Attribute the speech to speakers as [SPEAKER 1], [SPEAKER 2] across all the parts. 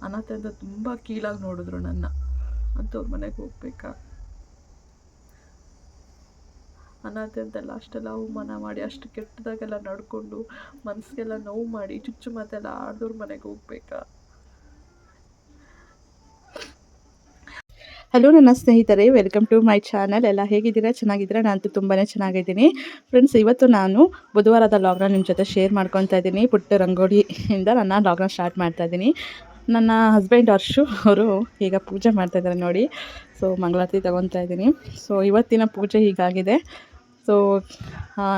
[SPEAKER 1] ಅನಾಥೆ ಅಂತ ತುಂಬ ಕೀಳಾಗಿ ನೋಡಿದ್ರು ನನ್ನ. ಅಂಥವ್ರ ಮನೆಗೆ ಹೋಗ್ಬೇಕಾ? ಅನಾಥೆ ಅಂತೆಲ್ಲ ಅಷ್ಟೆಲ್ಲ ಅವಮಾನ ಮಾಡಿ, ಅಷ್ಟು ಕೆಟ್ಟದಾಗೆಲ್ಲ ನಡ್ಕೊಂಡು, ಮನಸ್ಸಿಗೆಲ್ಲ ನೋವು ಮಾಡಿ, ಚುಚ್ಚು ಮಾತೆಲ್ಲ ಆಡ್ದವ್ರ ಮನೆಗೆ ಹೋಗ್ಬೇಕಾ?
[SPEAKER 2] ಹಲೋ ನನ್ನ ಸ್ನೇಹಿತರೆ, ವೆಲ್ಕಮ್ ಟು ಮೈ ಚಾನಲ್. ಎಲ್ಲ ಹೇಗಿದ್ದೀರಾ? ಚೆನ್ನಾಗಿದ್ದೀರಾ? ನಾನಂತೂ ತುಂಬಾ ಚೆನ್ನಾಗಿದ್ದೀನಿ ಫ್ರೆಂಡ್ಸ್. ಇವತ್ತು ನಾನು ಬುಧವಾರದ ಲಾಗ್ನ ನಿಮ್ಮ ಜೊತೆ ಶೇರ್ ಮಾಡ್ಕೊತಾ ಇದ್ದೀನಿ. ಪುಟ್ಟ ರಂಗೋಲಿಯಿಂದ ನನ್ನ ಲಾಗ್ನ ಸ್ಟಾರ್ಟ್ ಮಾಡ್ತಾ ಇದ್ದೀನಿ. ನನ್ನ ಹಸ್ಬೆಂಡ್ ಹರ್ಷು ಅವರು ಈಗ ಪೂಜೆ ಮಾಡ್ತಾಯಿದ್ದಾರೆ ನೋಡಿ. ಸೊ ಮಂಗಳಾರತಿ ತಗೊತಾ ಇದ್ದೀನಿ. ಸೊ ಇವತ್ತಿನ ಪೂಜೆ ಹೀಗಾಗಿದೆ. ಸೊ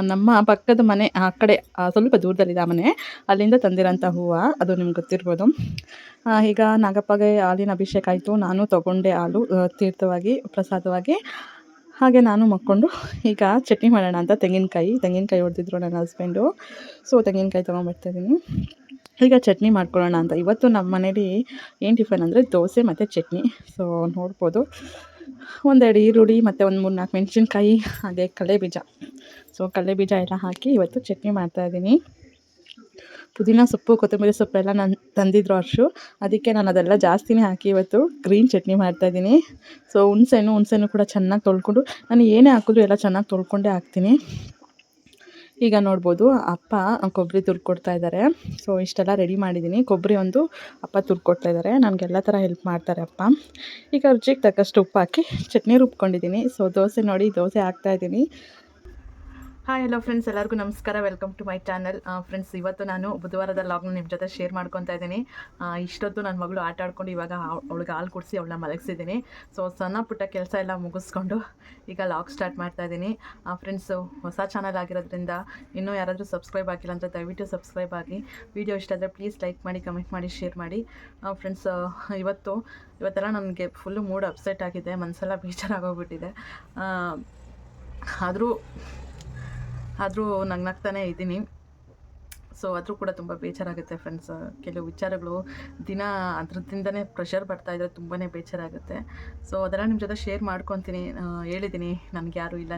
[SPEAKER 2] ನಮ್ಮ ಪಕ್ಕದ ಮನೆ ಆ ಕಡೆ ಸ್ವಲ್ಪ ದೂರದಲ್ಲಿದೆ ಆ ಮನೆ, ಅಲ್ಲಿಂದ ತಂದಿರೋಂಥ ಹೂವು, ಅದು ನಿಮ್ಗೆ ಗೊತ್ತಿರ್ಬೋದು. ಈಗ ನಾಗಪ್ಪಗೆ ಹಾಲಿನ ಅಭಿಷೇಕ ಆಯಿತು. ನಾನು ತೊಗೊಂಡೆ ಹಾಲು ತೀರ್ಥವಾಗಿ ಪ್ರಸಾದವಾಗಿ. ಹಾಗೆ ನಾನು ಮಕ್ಕೊಂಡು ಈಗ ಚಟ್ನಿ ಮಾಡೋಣ ಅಂತ ತೆಂಗಿನಕಾಯಿ ಹೊಡೆದಿದ್ರು ನನ್ನ ಹಸ್ಬೆಂಡು. ಸೊ ತೆಂಗಿನಕಾಯಿ ತೊಗೊಂಬರ್ತಾಯಿದ್ದೀನಿ. ಈಗ ಚಟ್ನಿ ಮಾಡ್ಕೊಳ್ಳೋಣ ಅಂತ. ಇವತ್ತು ನಮ್ಮ ಮನೇಲಿ ಏನು ಟಿಫನ್ ಅಂದರೆ ದೋಸೆ ಮತ್ತು ಚಟ್ನಿ. ಸೊ ನೋಡ್ಬೋದು, ಒಂದೆರಡು ಈರುಳ್ಳಿ ಮತ್ತು ಒಂದು 3-4 ಮೆಣಸಿನ್ಕಾಯಿ, ಹಾಗೆ ಕಡಲೆಬೀಜ. ಸೊ ಕಡಲೆಬೀಜ ಎಲ್ಲ ಹಾಕಿ ಇವತ್ತು ಚಟ್ನಿ ಮಾಡ್ತಾಯಿದ್ದೀನಿ. ಪುದೀನ ಸೊಪ್ಪು, ಕೊತ್ತಂಬರಿ ಸೊಪ್ಪೆಲ್ಲ ನಾನು ತಂದಿದ್ರು ಹರ್ಷು, ಅದಕ್ಕೆ ನಾನು ಅದೆಲ್ಲ ಜಾಸ್ತಿನೇ ಹಾಕಿ ಇವತ್ತು ಗ್ರೀನ್ ಚಟ್ನಿ ಮಾಡ್ತಾಯಿದ್ದೀನಿ. ಸೊ ಹುಣಸೆಹಣ್ಣು ಕೂಡ ಚೆನ್ನಾಗಿ ತೊಳ್ಕೊಂಡು, ನಾನು ಏನೇ ಹಾಕಿದ್ರು ಎಲ್ಲ ಚೆನ್ನಾಗಿ ತೊಳ್ಕೊಂಡೇ ಹಾಕ್ತೀನಿ. ಈಗ ನೋಡ್ಬೋದು ಅಪ್ಪ ಕೊಬ್ಬರಿ ತುರ್ಕೊಡ್ತಾ ಇದ್ದಾರೆ. ಸೊ ಇಷ್ಟೆಲ್ಲ ರೆಡಿ ಮಾಡಿದ್ದೀನಿ. ಕೊಬ್ಬರಿ ಒಂದು ಅಪ್ಪ ತುರ್ಕೊಡ್ತಾ ಇದ್ದಾರೆ. ನನಗೆಲ್ಲ ಥರ ಹೆಲ್ಪ್ ಮಾಡ್ತಾರೆ ಅಪ್ಪ. ಈಗ ರುಚಿಗೆ ತಕ್ಕಷ್ಟು ಉಪ್ಪು ಹಾಕಿ ಚಟ್ನಿ ರುಬ್ಕೊಂಡಿದ್ದೀನಿ. ಸೊ ದೋಸೆ ನೋಡಿ, ದೋಸೆ ಹಾಕ್ತಾಯಿದ್ದೀನಿ. ಹಾಯ್ ಹಲೋ ಫ್ರೆಂಡ್ಸ್, ಎಲ್ಲರಿಗೂ ನಮಸ್ಕಾರ. Welcome to my channel. Friends, ಇವತ್ತು ನಾನು ಬುಧವಾರದ ಲಾಗ್ನ ನಿಮ್ಮ ಜೊತೆ ಶೇರ್ ಮಾಡ್ಕೊತಾ ಇದ್ದೀನಿ. ಇಷ್ಟೊತ್ತು ನನ್ನ ಮಗಳು ಆಟ ಆಡ್ಕೊಂಡು ಇವಾಗ ಅವಳಿಗೆ ಹಾಲು ಕುಡಿಸಿ ಅವಳನ್ನ ಮಲಗಿಸಿದ್ದೀನಿ. ಸೊ ಸಣ್ಣ ಪುಟ್ಟ ಕೆಲಸ ಎಲ್ಲ ಮುಗಿಸ್ಕೊಂಡು ಈಗ ಲಾಗ್ ಸ್ಟಾರ್ಟ್ ಮಾಡ್ತಾ ಇದ್ದೀನಿ. ಫ್ರೆಂಡ್ಸು, ಹೊಸ ಚಾನಲ್ ಆಗಿರೋದ್ರಿಂದ ಇನ್ನೂ ಯಾರಾದರೂ ಸಬ್ಸ್ಕ್ರೈಬ್ ಆಗಿಲ್ಲ ಅಂದರೆ ದಯವಿಟ್ಟು ಸಬ್ಸ್ಕ್ರೈಬ್ ಆಗಿ. ವಿಡಿಯೋ ಇಷ್ಟ ಆದರೆ ಪ್ಲೀಸ್ ಲೈಕ್ ಮಾಡಿ, ಕಮೆಂಟ್ ಮಾಡಿ, ಶೇರ್ ಮಾಡಿ. ಫ್ರೆಂಡ್ಸ್, ಇವತ್ತೆಲ್ಲ ನನಗೆ ಫುಲ್ಲು ಮೂಡ್ ಅಪ್ಸೆಟ್ ಆಗಿದೆ. ಮನಸ್ಸೆಲ್ಲ ಬೇಜಾರಾಗೋಗ್ಬಿಟ್ಟಿದೆ. ಆದರೂ ನಗ್ನಾಗ್ತಾನೇ ಇದ್ದೀನಿ. ಸೊ ಆದರೂ ಕೂಡ ತುಂಬ ಬೇಜಾರಾಗುತ್ತೆ ಫ್ರೆಂಡ್ಸ್. ಕೆಲವು ವಿಚಾರಗಳು ದಿನ ಅದರದ್ದಿಂದನೇ ಪ್ರೆಷರ್ ಬರ್ತಾಯಿದ್ರೆ ತುಂಬಾ ಬೇಜಾರಾಗುತ್ತೆ. ಸೊ ಅದೆಲ್ಲ ನಿಮ್ಮ ಜೊತೆ ಶೇರ್ ಮಾಡ್ಕೊತೀನಿ. ಹೇಳಿದ್ದೀನಿ ನನಗೆ ಯಾರೂ ಇಲ್ಲ,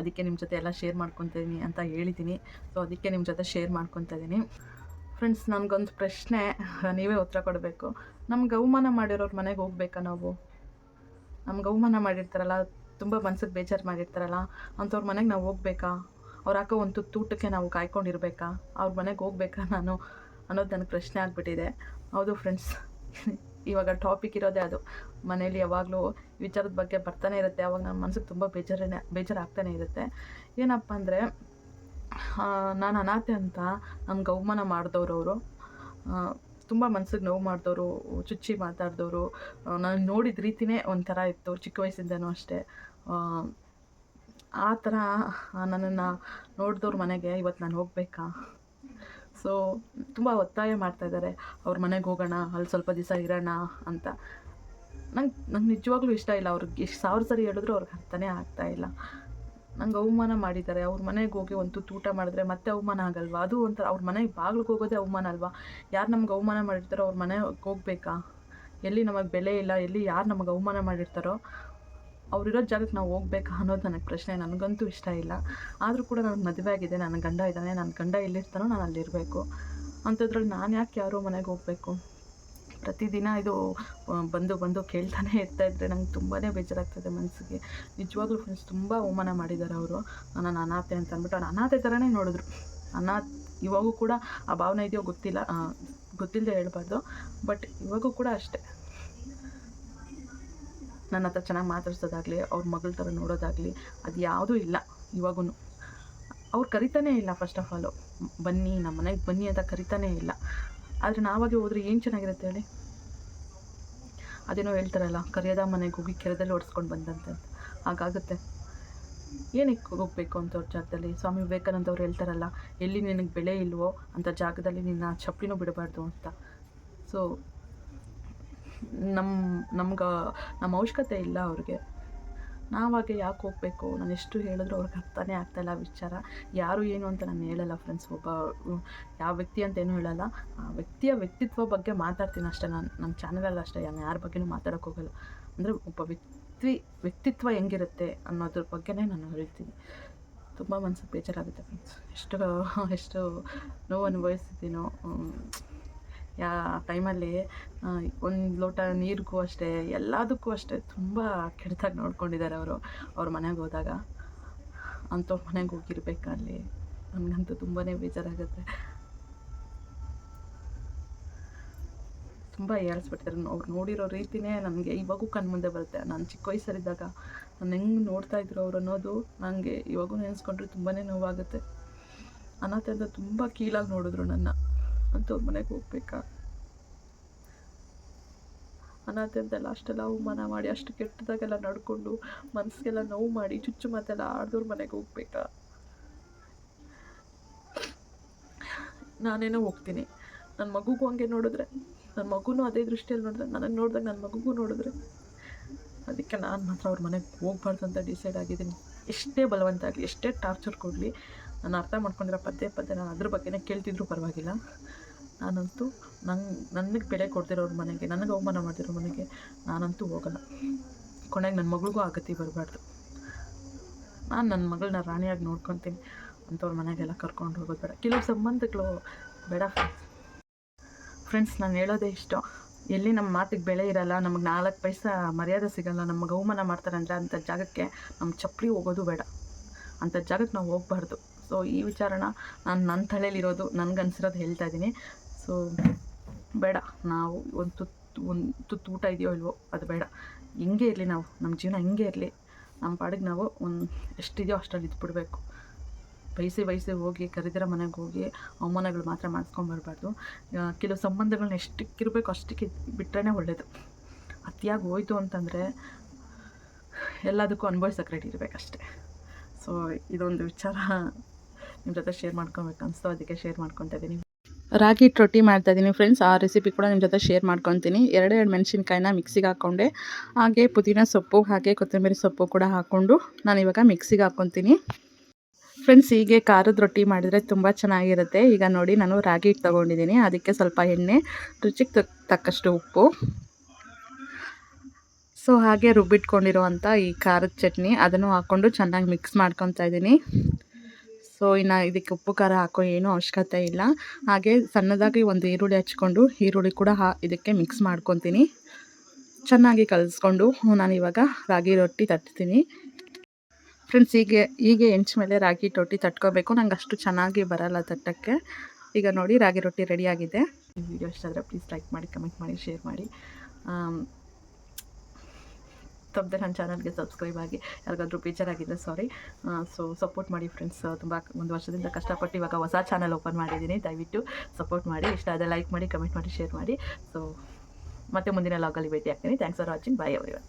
[SPEAKER 2] ಅದಕ್ಕೆ ನಿಮ್ಮ ಜೊತೆ ಎಲ್ಲ ಶೇರ್ ಮಾಡ್ಕೊತೀನಿ ಅಂತ ಹೇಳಿದ್ದೀನಿ. ಸೊ ಅದಕ್ಕೆ ನಿಮ್ಮ ಜೊತೆ ಶೇರ್ ಮಾಡ್ಕೊತಾ ಇದ್ದೀನಿ. ಫ್ರೆಂಡ್ಸ್, ನನಗೊಂದು ಪ್ರಶ್ನೆ, ನೀವೇ ಉತ್ತರ ಕೊಡಬೇಕು. ನಮ್ಗೆ ಅವಮಾನ ಮಾಡಿರೋರ ಮನೆಗೆ ಹೋಗ್ಬೇಕಾ ನಾವು? ನಮ್ಗೆ ಅವಮಾನ ಮಾಡಿರ್ತಾರಲ್ಲ, ತುಂಬ ಮನ್ಸಿಗೆ ಬೇಜಾರು ಮಾಡಿರ್ತಾರಲ್ಲ, ಅಂಥವ್ರ ಮನೆಗೆ ನಾವು ಹೋಗ್ಬೇಕಾ? ಅವ್ರು ಹಾಕೋ ಒಂದು ತುತ್ತು ಊಟಕ್ಕೆ ನಾವು ಕಾಯ್ಕೊಂಡಿರ್ಬೇಕಾ? ಅವ್ರ ಮನೆಗೆ ಹೋಗ್ಬೇಕಾ ನಾನು ಅನ್ನೋದು ನನಗೆ ಪ್ರಶ್ನೆ ಆಗಿಬಿಟ್ಟಿದೆ. ಹೌದು ಫ್ರೆಂಡ್ಸ್, ಇವಾಗ ಟಾಪಿಕ್ ಇರೋದೇ ಅದು. ಮನೇಲಿ ಯಾವಾಗಲೂ ವಿಚಾರದ ಬಗ್ಗೆ ಬರ್ತಾನೆ ಇರುತ್ತೆ. ಅವಾಗ ನನ್ನ ಮನಸ್ಸಿಗೆ ತುಂಬ ಬೇಜಾರಾಗ್ತಾನೆ ಇರುತ್ತೆ. ಏನಪ್ಪ ಅಂದರೆ, ನಾನು ಅನಾಥೆ ಅಂತ ನಮ್ಗೆ ಅವಮಾನ ಮಾಡಿದವ್ರು ಅವರು. ತುಂಬ ಮನ್ಸಿಗೆ ನೋವು ಮಾಡಿದವರು, ಚುಚ್ಚಿ ಮಾತಾಡಿದವರು, ನಾನು ನೋಡಿದ ರೀತಿಯೇ ಒಂಥರ ಇತ್ತು. ಚಿಕ್ಕ ವಯಸ್ಸಿಂದನೂ ಅಷ್ಟೇ. ಆ ಥರ ನನ್ನನ್ನು ನೋಡಿದವ್ರ ಮನೆಗೆ ಇವತ್ತು ನಾನು ಹೋಗಬೇಕಾ? ಸೊ ತುಂಬ ಒತ್ತಾಯ ಮಾಡ್ತಾಯಿದ್ದಾರೆ, ಅವ್ರ ಮನೆಗೆ ಹೋಗೋಣ, ಅಲ್ಲಿ ಸ್ವಲ್ಪ ದಿವಸ ಇರೋಣ ಅಂತ. ನಂಗೆ ನಿಜವಾಗ್ಲೂ ಇಷ್ಟ ಇಲ್ಲ. ಅವ್ರಿಗೆ ಎಷ್ಟು 1000 ಸರಿ ಹೇಳಿದ್ರು ಅವ್ರಿಗೆ ಅರ್ಥನೇ ಆಗ್ತಾಯಿಲ್ಲ. ನಂಗೆ ಅವಮಾನ ಮಾಡಿದ್ದಾರೆ. ಅವ್ರ ಮನೆಗೆ ಹೋಗಿ ಒಂದು ತುತ್ತು ಊಟ ಮಾಡಿದ್ರೆ ಮತ್ತೆ ಅವಮಾನ ಆಗಲ್ವಾ? ಅದು ಒಂಥರ ಅವ್ರ ಮನೆಗೆ ಬಾಗಿಲಿಗೆ ಹೋಗೋದೇ ಅವಮಾನ ಅಲ್ವಾ? ಯಾರು ನಮ್ಗೆ ಅವಮಾನ ಮಾಡಿರ್ತಾರೋ ಅವ್ರ ಮನೆಗೆ ಹೋಗ್ಬೇಕಾ? ಎಲ್ಲಿ ನಮಗೆ ಬೆಲೆ ಇಲ್ಲ, ಎಲ್ಲಿ ಯಾರು ನಮಗೆ ಅವಮಾನ ಮಾಡಿರ್ತಾರೋ ಅವ್ರಿರೋ ಜಾಗಕ್ಕೆ ನಾವು ಹೋಗ್ಬೇಕಾ ಅನ್ನೋದು ನನಗೆ ಪ್ರಶ್ನೆ. ನನಗಂತೂ ಇಷ್ಟ ಇಲ್ಲ. ಆದರೂ ಕೂಡ ನನಗೆ ಮದುವೆ ಆಗಿದೆ, ನನ್ನ ಗಂಡ ಇದ್ದಾನೆ. ನನ್ನ ಗಂಡ ಎಲ್ಲಿರ್ತಾನೋ ನಾನು ಅಲ್ಲಿರಬೇಕು. ಅಂಥದ್ರಲ್ಲಿ ನಾನು ಯಾಕೆ ಯಾರೋ ಮನೆಗೆ ಹೋಗಬೇಕು? ಪ್ರತಿದಿನ ಇದು ಬಂದು ಕೇಳ್ತಾನೆ ಇರ್ತಾಯಿದ್ರೆ ನಂಗೆ ತುಂಬಾ ಬೇಜಾರಾಗ್ತದೆ ಮನಸ್ಸಿಗೆ. ನಿಜವಾಗ್ಲೂ ಫ್ರೆಂಡ್ಸ್, ತುಂಬ ಅವಮಾನ ಮಾಡಿದ್ದಾರೆ ಅವರು. ನಾನು ಅನಾಥೆ ಅಂತ ಅಂದ್ಬಿಟ್ಟು ಅವ್ರು ಅನಾಥೆ ಥರನೇ ನೋಡಿದ್ರು. ಇವಾಗೂ ಕೂಡ ಆ ಭಾವನೆ ಇದೆಯೋ ಗೊತ್ತಿಲ್ಲ, ಗೊತ್ತಿಲ್ಲದೆ ಹೇಳ್ಬಾರ್ದು. ಬಟ್ ಇವಾಗೂ ಕೂಡ ಅಷ್ಟೇ, ನನ್ನ ಹತ್ರ ಚೆನ್ನಾಗಿ ಮಾತಾಡ್ಸೋದಾಗಲಿ, ಅವ್ರ ಮಗಳ ಥರ ನೋಡೋದಾಗಲಿ, ಅದು ಯಾವುದೂ ಇಲ್ಲ ಇವಾಗೂ. ಅವ್ರು ಕರಿತಾನೇ ಇಲ್ಲ. ಫಸ್ಟ್ ಆಫ್ ಆಲು ಬನ್ನಿ, ನಮ್ಮ ಮನೆಗೆ ಬನ್ನಿ ಅಂತ ಕರಿತಾನೇ ಇಲ್ಲ. ಆದರೆ ನಾವಾಗೆ ಹೋದರೆ ಏನು ಚೆನ್ನಾಗಿರುತ್ತೆ ಹೇಳಿ? ಅದೇನೋ ಹೇಳ್ತಾರಲ್ಲ, ಕರಿಯದ ಮನೆಗೆ ಹೋಗಿ ಕೆರೆದಲ್ಲಿ ಓಡಿಸ್ಕೊಂಡು ಬಂದಂತೆ ಅಂತ. ಹಾಗಾಗುತ್ತೆ. ಏನಕ್ಕೆ ಹೋಗಬೇಕು ಅಂಥವ್ರ ಜಾಗದಲ್ಲಿ? ಸ್ವಾಮಿ ವಿವೇಕಾನಂದ ಅವ್ರು ಹೇಳ್ತಾರಲ್ಲ, ಎಲ್ಲಿ ನಿನಗೆ ಬೆಲೆ ಇಲ್ವೋ ಅಂಥ ಜಾಗದಲ್ಲಿ ನಿನ್ನ ಚಪ್ಪಲಿನೂ ಬಿಡಬಾರ್ದು ಅಂತ. ಸೊ ನಮ್ಮ ಅವಶ್ಯಕತೆ ಇಲ್ಲ ಅವ್ರಿಗೆ. ನಾವಾಗೆ ಯಾಕೆ ಹೋಗಬೇಕು? ನಾನು ಎಷ್ಟು ಹೇಳಿದ್ರು ಅವ್ರಿಗೆ ಅರ್ಥನೇ ಆಗ್ತಾಯಿಲ್ಲ ವಿಚಾರ. ಯಾರು ಏನು ಅಂತ ನಾನು ಹೇಳಲ್ಲ ಫ್ರೆಂಡ್ಸ್. ಯಾವ ವ್ಯಕ್ತಿ ಅಂತ ಏನೂ ಹೇಳಲ್ಲ. ಆ ವ್ಯಕ್ತಿಯ ವ್ಯಕ್ತಿತ್ವ ಬಗ್ಗೆ ಮಾತಾಡ್ತೀನಿ ಅಷ್ಟೇ. ನನ್ನ ಚಾನಲಲ್ಲಿ ಅಷ್ಟೇ, ಯಾರ ಬಗ್ಗೆನೂ ಮಾತಾಡೋಕ್ಕೆ ಹೋಗಲ್ಲ. ಅಂದರೆ ಒಬ್ಬ ವ್ಯಕ್ತಿತ್ವ ಹೆಂಗಿರುತ್ತೆ ಅನ್ನೋದ್ರ ಬಗ್ಗೆನೇ ನಾನು ಹೇಳ್ತೀನಿ. ತುಂಬ ಮನ್ಸಿಗೆ ಬೇಜಾರಾಗುತ್ತೆ ಫ್ರೆಂಡ್ಸ್. ಎಷ್ಟು ನೋವು ಅನುಭವಿಸಿದ್ದೀನೋ
[SPEAKER 1] ಟೈಮಲ್ಲಿ ಒಂದು ಲೋಟ ನೀರಿಗೂ ಅಷ್ಟೇ, ಎಲ್ಲದಕ್ಕೂ ಅಷ್ಟೇ ತುಂಬ ಕೆಟ್ಟದಾಗಿ ನೋಡ್ಕೊಂಡಿದ್ದಾರೆ ಅವರು. ಅವ್ರ ಮನೆಗೆ ಹೋದಾಗ ಅಂಥವ್ರ ಮನೆಗೆ ಹೋಗಿರ್ಬೇಕಲ್ಲಿ. ನನಗಂತೂ ತುಂಬಾ ಬೇಜಾರಾಗುತ್ತೆ. ತುಂಬ ಏಳಿಸ್ಬಿಡ್ತಾರೆ. ಅವ್ರು ನೋಡಿರೋ ರೀತಿಯೇ ನನಗೆ ಇವಾಗೂ ಕಣ್ಮುಂದೆ ಬರುತ್ತೆ. ನಾನು ಚಿಕ್ಕ ವಯಸ್ಸಲ್ಲಿದ್ದಾಗ ನಾನು ಹೆಂಗೆ ನೋಡ್ತಾಯಿದ್ರು ಅವ್ರು ಅನ್ನೋದು ನನಗೆ ಇವಾಗೂ ನೆನೆಸ್ಕೊಂಡ್ರೆ ತುಂಬಾ ನೋವಾಗುತ್ತೆ. ಅನಾಥೆ ಅಂತ ತುಂಬ ಕೀಳಾಗಿ ನೋಡಿದ್ರು ನನ್ನ. ಅಂಥವ್ರ ಮನೆಗೆ ಹೋಗ್ಬೇಕಾ? ಅನಾಥೆ ಅಂತೆಲ್ಲ ಅಷ್ಟೆಲ್ಲ ಅವಮಾನ ಮಾಡಿ, ಅಷ್ಟು ಕೆಟ್ಟದಾಗೆಲ್ಲ ನಡ್ಕೊಂಡು, ಮನಸ್ಸಿಗೆಲ್ಲ ನೋವು ಮಾಡಿ, ಚುಚ್ಚು ಮಾತೆಲ್ಲ ಆಡ್ದವ್ರ ಮನೆಗೆ ಹೋಗ್ಬೇಕಾ? ನಾನೇನೋ ಹೋಗ್ತೀನಿ, ನನ್ನ ಮಗುಗೂ ಹಂಗೆ ನೋಡಿದ್ರೆ, ನನ್ನ ಮಗುನೂ ಅದೇ ದೃಷ್ಟಿಯಲ್ಲಿ ನೋಡಿದ್ರೆ, ನನಗೆ ನೋಡಿದಾಗ ನನ್ನ ಮಗುಗೂ ನೋಡಿದ್ರೆ, ಅದಕ್ಕೆ ನಾನು ಮಾತ್ರ ಅವ್ರ ಮನೆಗೆ ಹೋಗ್ಬಾರ್ದು ಅಂತ ಡಿಸೈಡ್ ಆಗಿದ್ದೀನಿ. ಎಷ್ಟೇ ಬಲವಂತ ಆಗಲಿ, ಎಷ್ಟೇ ಟಾರ್ಚರ್ ಕೊಡಲಿ, ನಾನು ಅರ್ಥ ಮಾಡ್ಕೊಂಡಿರೋ ಪದೇ ನಾನು ಅದ್ರ ಬಗ್ಗೆನೇ ಕೇಳ್ತಿದ್ರು ಪರವಾಗಿಲ್ಲ. ನಾನಂತೂ ನನಗೆ ಬೆಲೆ ಕೊಡ್ತಿರೋರ ಮನೆಗೆ, ನನಗೆ ಅವಮಾನ ಮಾಡ್ತಿರೋ ಮನೆಗೆ ನಾನಂತೂ ಹೋಗಲ್ಲ. ಕೊನೆಗೆ ನನ್ನ ಮಗಳಿಗೂ ಆ ಗತಿ ಬರಬಾರ್ದು. ನಾನು ನನ್ನ ಮಗಳನ್ನ ರಾಣಿಯಾಗಿ ನೋಡ್ಕೊತೀನಿ. ಅಂಥವ್ರ ಮನೆಗೆಲ್ಲ ಕರ್ಕೊಂಡು ಹೋಗೋದು ಬೇಡ. ಕೆಲವು ಸಂಬಂಧಗಳು ಬೇಡ ಫ್ರೆಂಡ್ಸ್. ನಾನು ಹೇಳೋದೇ ಇಷ್ಟ, ಎಲ್ಲಿ ನಮ್ಮ ಮಾತಿಗೆ ಬೆಲೆ ಇರಲ್ಲ, ನಮಗೆ 4 ಪೈಸಾ ಮರ್ಯಾದೆ ಸಿಗಲ್ಲ, ನಮಗೆ ಅವಮಾನ ಮಾಡ್ತಾರೆ ಅಂದರೆ ಅಂಥ ಜಾಗಕ್ಕೆ ನಮ್ಮ ಚಪ್ಪಲಿ ಹೋಗೋದು ಬೇಡ. ಅಂಥ ಜಾಗಕ್ಕೆ ನಾವು ಹೋಗ್ಬಾರ್ದು. ಸೊ ಈ ವಿಚಾರನ ನಾನು ನನ್ನ ತಲೆಯಲ್ಲಿರೋದು, ನನಗನ್ಸಿರೋದು ಹೇಳ್ತಾ ಇದ್ದೀನಿ. ಸೊ ಬೇಡ, ನಾವು ಒಂದು ತುತ್ತು ಊಟ ಇದೆಯೋ ಇಲ್ವೋ ಅದು ಬೇಡ. ಹಿಂಗೆ ಇರಲಿ, ನಾವು ನಮ್ಮ ಜೀವನ ಹಿಂಗೆ ಇರಲಿ, ನಮ್ಮ ಪಾಡಿಗೆ ನಾವು ಎಷ್ಟಿದೆಯೋ ಅಷ್ಟರಲ್ಲಿ ಇದ್ಬಿಡ್ಬೇಕು. ಬಯಸಿ ಹೋಗಿ ಕರೆದಿರೋ ಮನೆಗೆ ಹೋಗಿ ಅವಮಾನಗಳು ಮಾತ್ರ ಮಾಡಿಸ್ಕೊಂಬರ್ಬಾರ್ದು. ಕೆಲವು ಸಂಬಂಧಗಳನ್ನ ಎಷ್ಟಕ್ಕಿರಬೇಕು ಅಷ್ಟಕ್ಕೆ ಬಿಟ್ಟರೆ ಒಳ್ಳೆಯದು. ಅತಿಯಾಗಿ ಹೋಯ್ತು ಅಂತಂದರೆ ಎಲ್ಲದಕ್ಕೂ ಅನುಭವಿಸೋಕೆ ರೆಡಿ ಇರಬೇಕಷ್ಟೆ. ಸೊ ಇದೊಂದು ವಿಚಾರ ನಿಮ್ಮ ಜೊತೆ ಶೇರ್ ಮಾಡ್ಕೊಬೇಕು ಅನಿಸ್ತು, ಅದಕ್ಕೆ ಶೇರ್ ಮಾಡ್ಕೊತಾ ಇದ್ದೀನಿ.
[SPEAKER 2] ರಾಗಿ ಹಿಟ್ಟು ರೊಟ್ಟಿ ಮಾಡ್ತಾಯಿದ್ದೀನಿ ಫ್ರೆಂಡ್ಸ್. ಆ ರೆಸಿಪಿ ಕೂಡ ನಿಮ್ಮ ಜೊತೆ ಶೇರ್ ಮಾಡ್ಕೊತೀನಿ. 2 ಮೆಣಸಿನ್ಕಾಯಿನ ಮಿಕ್ಸಿಗೆ ಹಾಕ್ಕೊಂಡೆ, ಹಾಗೆ ಪುದೀನ ಸೊಪ್ಪು ಹಾಗೆ ಕೊತ್ತಂಬರಿ ಸೊಪ್ಪು ಕೂಡ ಹಾಕ್ಕೊಂಡು ನಾನು ಇವಾಗ ಮಿಕ್ಸಿಗೆ ಹಾಕ್ಕೊತೀನಿ ಫ್ರೆಂಡ್ಸ್. ಹೀಗೆ ಖಾರದ ರೊಟ್ಟಿ ಮಾಡಿದರೆ ತುಂಬ ಚೆನ್ನಾಗಿರುತ್ತೆ. ಈಗ ನೋಡಿ, ನಾನು ರಾಗಿ ಹಿಟ್ಟು ತೊಗೊಂಡಿದ್ದೀನಿ, ಅದಕ್ಕೆ ಸ್ವಲ್ಪ ಎಣ್ಣೆ, ರುಚಿಗೆ ತಕ್ಕಷ್ಟು ಉಪ್ಪು, ಸೊ ಹಾಗೆ ರುಬ್ಬಿಟ್ಕೊಂಡಿರೋವಂಥ ಈ ಖಾರದ ಚಟ್ನಿ ಅದನ್ನು ಹಾಕ್ಕೊಂಡು ಚೆನ್ನಾಗಿ ಮಿಕ್ಸ್ ಮಾಡ್ಕೊತಾ ಇದ್ದೀನಿ. ಸೊ ಇನ್ನು ಇದಕ್ಕೆ ಉಪ್ಪು ಖಾರ ಹಾಕೋ ಏನೂ ಅವಶ್ಯಕತೆ ಇಲ್ಲ. ಹಾಗೆ ಸಣ್ಣದಾಗಿ ಒಂದು ಈರುಳ್ಳಿ ಹಚ್ಕೊಂಡು ಈರುಳ್ಳಿ ಕೂಡ ಇದಕ್ಕೆ ಮಿಕ್ಸ್ ಮಾಡ್ಕೊತೀನಿ. ಚೆನ್ನಾಗಿ ಕಲಿಸ್ಕೊಂಡು ನಾನಿವಾಗ ರಾಗಿ ರೊಟ್ಟಿ ತಟ್ತೀನಿ ಫ್ರೆಂಡ್ಸ್. ಹೀಗೆ ಹೆಂಚು ಮೇಲೆ ರಾಗಿ ರೊಟ್ಟಿ ತಟ್ಕೋಬೇಕು. ನಂಗೆ ಅಷ್ಟು ಚೆನ್ನಾಗಿ ಬರಲ್ಲ ತಟ್ಟಕ್ಕೆ. ಈಗ ನೋಡಿ, ರಾಗಿ ರೊಟ್ಟಿ ರೆಡಿಯಾಗಿದೆ. ಈ ವಿಡಿಯೋ ಇಷ್ಟ ಆದರೆ ಪ್ಲೀಸ್ ಲೈಕ್ ಮಾಡಿ, ಕಮೆಂಟ್ ಮಾಡಿ, ಶೇರ್ ಮಾಡಿ. ತಪ್ಪದೆ ನನ್ನ ಚಾನಲ್ಗೆ ಸಬ್ಸ್ಕ್ರೈಬ್ ಆಗಿ. ಯಾರಿಗಾದ್ರೂ ಬೇಜಾರಾಗಿದ್ದರೆ ಸಾರಿ. ಸೊ ಸಪೋರ್ಟ್ ಮಾಡಿ ಫ್ರೆಂಡ್ಸ್. ತುಂಬ 1 ವರ್ಷದಿಂದ ಕಷ್ಟಪಟ್ಟು ಇವಾಗ ಹೊಸ ಚಾನಲ್ ಓಪನ್ ಮಾಡಿದ್ದೀನಿ. ದಯವಿಟ್ಟು ಸಪೋರ್ಟ್ ಮಾಡಿ. ಇಷ್ಟ ಆದರೆ ಲೈಕ್ ಮಾಡಿ, ಕಮೆಂಟ್ ಮಾಡಿ, ಶೇರ್ ಮಾಡಿ. ಸೊ ಮತ್ತೆ ಮುಂದಿನ ಲಾಗಲ್ಲಿ ಭೇಟಿ ಆಗ್ತೀನಿ. Thanks for watching. Bye everyone.